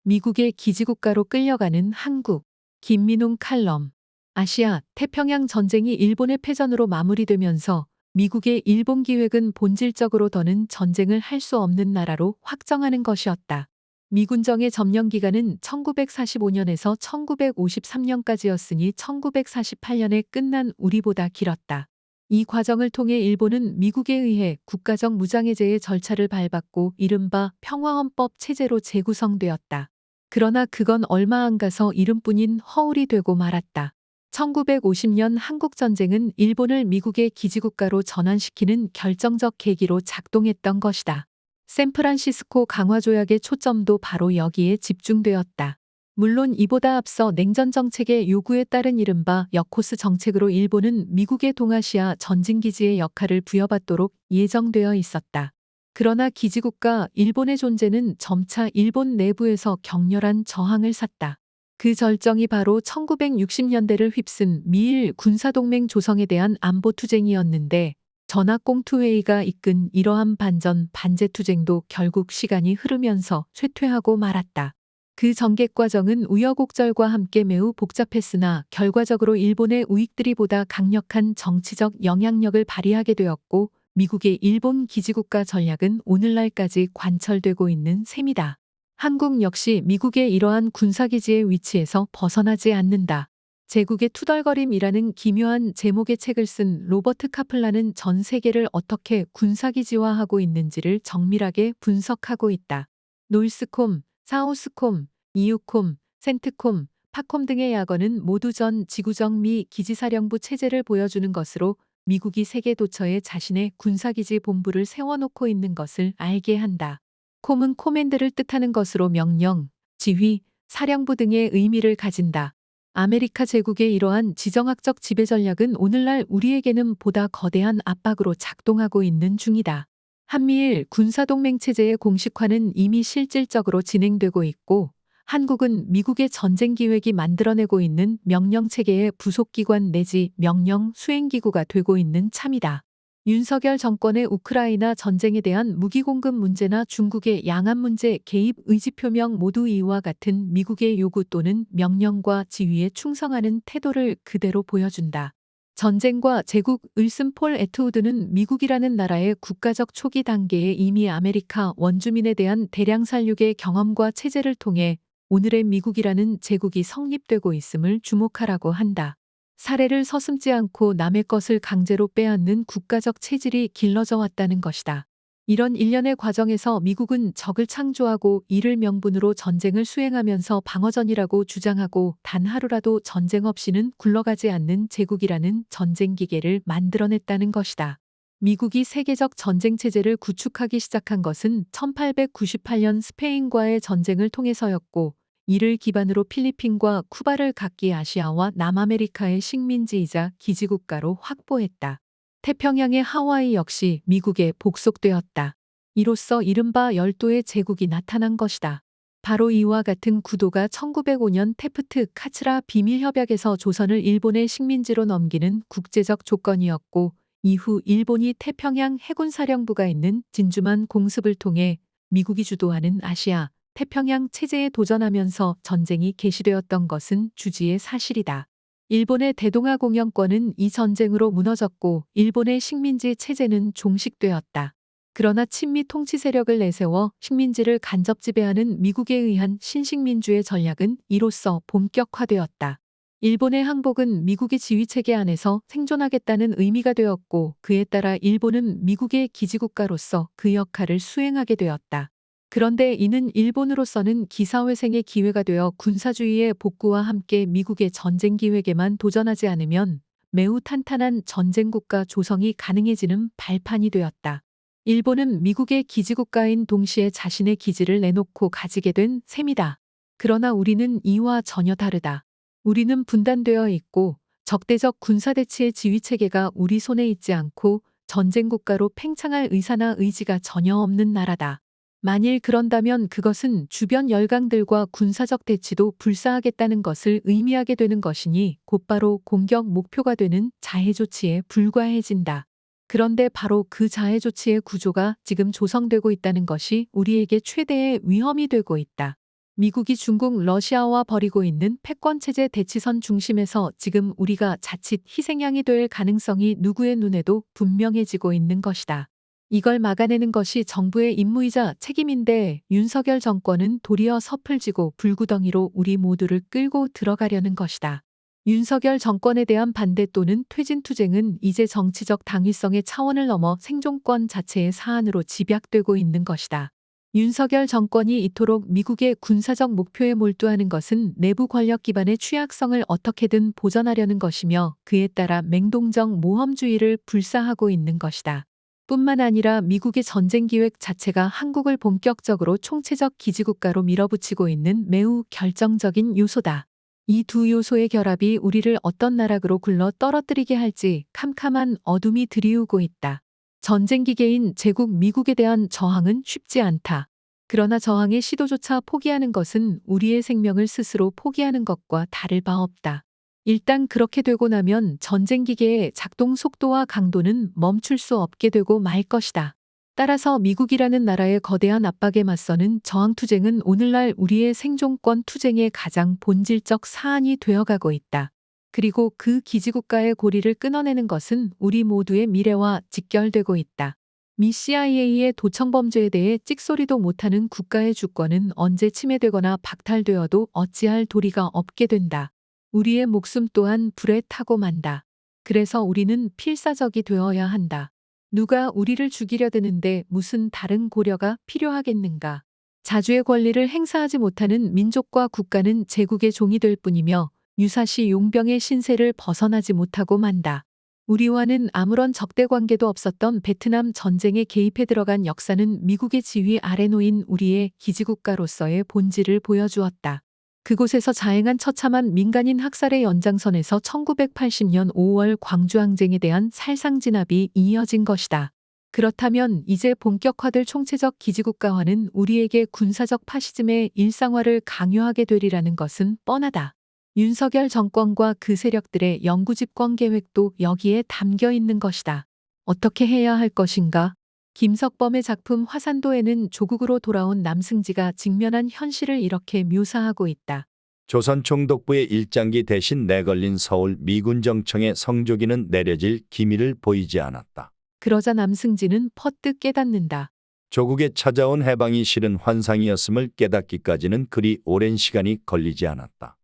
미국의 기지국가로 끌려가는 한국. 김민웅 칼럼. 아시아 태평양 전쟁이 일본의 패전으로 마무리되면서 미국의 일본 기획은 본질적으로 더는 전쟁을 할 수 없는 나라로 확정하는 것이었다. 미군정의 점령 기간은 1945년에서 1953년까지였으니 1948년에 끝난 우리보다 길었다. 이 과정을 통해 일본은 미국에 의해 국가적 무장해제의 절차를 밟았고 이른바 평화헌법 체제로 재구성되었다. 그러나 그건 얼마 안 가서 이름뿐인 허울이 되고 말았다. 1950년 한국전쟁은 일본을 미국의 기지국가로 전환시키는 결정적 계기로 작동했던 것이다. 샌프란시스코 강화조약의 초점도 바로 여기에 집중되었다. 물론 이보다 앞서 냉전 정책의 요구에 따른 이른바 여코스 정책으로 일본은 미국의 동아시아 전진기지의 역할을 부여받도록 예정되어 있었다. 그러나 기지국가 일본의 존재는 점차 일본 내부에서 격렬한 저항을 샀다. 그 절정이 바로 1960년대를 휩쓴 미일 군사동맹 조성에 대한 안보투쟁이었는데 전학공투회의가 이끈 이러한 반전 반제투쟁도 결국 시간이 흐르면서 쇠퇴하고 말았다. 그 전개 과정은 우여곡절과 함께 매우 복잡했으나 결과적으로 일본의 우익들이 보다 강력한 정치적 영향력을 발휘하게 되었고 미국의 일본 기지국가 전략은 오늘날까지 관철되고 있는 셈이다. 한국 역시 미국의 이러한 군사기지의 위치에서 벗어나지 않는다. 제국의 투덜거림이라는 기묘한 제목의 책을 쓴 로버트 카플란은 전 세계를 어떻게 군사기지화하고 있는지를 정밀하게 분석하고 있다. 노이스콤, 사우스콤, 이유콤, 센트콤, 파콤 등의 약어는 모두 전 지구적 미 기지사령부 체제를 보여주는 것으로 미국이 세계 도처에 자신의 군사기지 본부를 세워놓고 있는 것을 알게 한다. 콤은 코맨드를 뜻하는 것으로 명령, 지휘, 사령부 등의 의미를 가진다. 아메리카 제국의 이러한 지정학적 지배 전략은 오늘날 우리에게는 보다 거대한 압박으로 작동하고 있는 중이다. 한미일 군사동맹 체제의 공식화는 이미 실질적으로 진행되고 있고 한국은 미국의 전쟁 기획이 만들어내고 있는 명령체계의 부속기관 내지 명령 수행기구가 되고 있는 참이다. 윤석열 정권의 우크라이나 전쟁에 대한 무기 공급 문제나 중국의 양안 문제 개입 의지 표명 모두 이와 같은 미국의 요구 또는 명령과 지휘에 충성하는 태도를 그대로 보여준다. 전쟁과 제국을 쓴 폴 애트우드는 미국이라는 나라의 국가적 초기 단계에 이미 아메리카 원주민에 대한 대량 살육의 경험과 체제를 통해 오늘의 미국이라는 제국이 성립되고 있음을 주목하라고 한다. 사례를 서슴지 않고 남의 것을 강제로 빼앗는 국가적 체질이 길러져 왔다는 것이다. 이런 일련의 과정에서 미국은 적을 창조하고 이를 명분으로 전쟁을 수행하면서 방어전이라고 주장하고 단 하루라도 전쟁 없이는 굴러가지 않는 제국이라는 전쟁 기계를 만들어냈다는 것이다. 미국이 세계적 전쟁 체제를 구축하기 시작한 것은 1898년 스페인과의 전쟁을 통해서였고 이를 기반으로 필리핀과 쿠바를 각기 아시아와 남아메리카의 식민지이자 기지국가로 확보했다. 태평양의 하와이 역시 미국에 복속되었다. 이로써 이른바 열도의 제국이 나타난 것이다. 바로 이와 같은 구도가 1905년 테프트 카츠라 비밀협약에서 조선을 일본의 식민지로 넘기는 국제적 조건이었고 이후 일본이 태평양 해군사령부가 있는 진주만 공습을 통해 미국이 주도하는 아시아 태평양 체제에 도전하면서 전쟁이 개시되었던 것은 주지의 사실이다. 일본의 대동아 공영권은 이 전쟁으로 무너졌고 일본의 식민지 체제는 종식되었다. 그러나 친미 통치 세력을 내세워 식민지를 간접 지배하는 미국에 의한 신식민주의 전략은 이로써 본격화되었다. 일본의 항복은 미국의 지휘체계 안에서 생존하겠다는 의미가 되었고 그에 따라 일본은 미국의 기지국가로서 그 역할을 수행하게 되었다. 그런데 이는 일본으로서는 기사회생의 기회가 되어 군사주의의 복구와 함께 미국의 전쟁 기획에만 도전하지 않으면 매우 탄탄한 전쟁국가 조성이 가능해지는 발판이 되었다. 일본은 미국의 기지국가인 동시에 자신의 기지를 내놓고 가지게 된 셈이다. 그러나 우리는 이와 전혀 다르다. 우리는 분단되어 있고 적대적 군사대치의 지휘체계가 우리 손에 있지 않고 전쟁국가로 팽창할 의사나 의지가 전혀 없는 나라다. 만일 그런다면 그것은 주변 열강들과 군사적 대치도 불사하겠다는 것을 의미하게 되는 것이니 곧바로 공격 목표가 되는 자해 조치에 불과해진다. 그런데 바로 그 자해 조치의 구조가 지금 조성되고 있다는 것이 우리에게 최대의 위험이 되고 있다. 미국이 중국, 러시아와 벌이고 있는 패권체제 대치선 중심에서 지금 우리가 자칫 희생양이 될 가능성이 누구의 눈에도 분명해지고 있는 것이다. 이걸 막아내는 것이 정부의 임무이자 책임인데 윤석열 정권은 도리어 섣불지고 불구덩이로 우리 모두를 끌고 들어가려는 것이다. 윤석열 정권에 대한 반대 또는 퇴진투쟁은 이제 정치적 당위성의 차원을 넘어 생존권 자체의 사안으로 집약되고 있는 것이다. 윤석열 정권이 이토록 미국의 군사적 목표에 몰두하는 것은 내부 권력 기반의 취약성을 어떻게든 보전하려는 것이며 그에 따라 맹동적 모험주의를 불사하고 있는 것이다. 뿐만 아니라 미국의 전쟁 기획 자체가 한국을 본격적으로 총체적 기지국가로 밀어붙이고 있는 매우 결정적인 요소다. 이 두 요소의 결합이 우리를 어떤 나락으로 굴러 떨어뜨리게 할지 캄캄한 어둠이 드리우고 있다. 전쟁 기계인 제국 미국에 대한 저항은 쉽지 않다. 그러나 저항의 시도조차 포기하는 것은 우리의 생명을 스스로 포기하는 것과 다를 바 없다. 일단 그렇게 되고 나면 전쟁 기계의 작동 속도와 강도는 멈출 수 없게 되고 말 것이다. 따라서 미국이라는 나라의 거대한 압박에 맞서는 저항투쟁은 오늘날 우리의 생존권 투쟁의 가장 본질적 사안이 되어가고 있다. 그리고 그 기지국가의 고리를 끊어내는 것은 우리 모두의 미래와 직결되고 있다. 미 CIA의 도청범죄에 대해 찍소리도 못하는 국가의 주권은 언제 침해되거나 박탈되어도 어찌할 도리가 없게 된다. 우리의 목숨 또한 불에 타고 만다. 그래서 우리는 필사적이 되어야 한다. 누가 우리를 죽이려 드는데 무슨 다른 고려가 필요하겠는가. 자주의 권리를 행사하지 못하는 민족과 국가는 제국의 종이 될 뿐이며 유사시 용병의 신세를 벗어나지 못하고 만다. 우리와는 아무런 적대 관계도 없었던 베트남 전쟁에 개입해 들어간 역사는 미국의 지휘 아래 놓인 우리의 기지국가로서의 본질을 보여주었다. 그곳에서 자행한 처참한 민간인 학살의 연장선에서 1980년 5월 광주항쟁에 대한 살상진압이 이어진 것이다. 그렇다면 이제 본격화될 총체적 기지국가화는 우리에게 군사적 파시즘의 일상화를 강요하게 되리라는 것은 뻔하다. 윤석열 정권과 그 세력들의 영구 집권 계획도 여기에 담겨 있는 것이다. 어떻게 해야 할 것인가? 김석범의 작품 화산도에는 조국으로 돌아온 남승지가 직면한 현실을 이렇게 묘사하고 있다. 조선 총독부의 일장기 대신 내걸린 서울 미군정청의 성조기는 내려질 기미를 보이지 않았다. 그러자 남승지는 퍼뜩 깨닫는다. 조국에 찾아온 해방이 실은 환상이었음을 깨닫기까지는 그리 오랜 시간이 걸리지 않았다.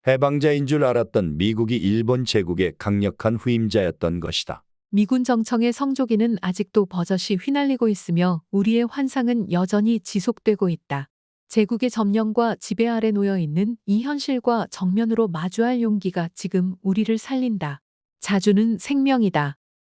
해방자인 줄 알았던 미국이 일본 제국의 강력한 후임자였던 것이다. 미군 정청의 성조기는 아직도 버젓이 휘날리고 있으며 우리의 환상은 여전히 지속되고 있다. 제국의 점령과 지배 아래 놓여 있는 이 현실과 정면으로 마주할 용기가 지금 우리를 살린다. 자주는 생명이다.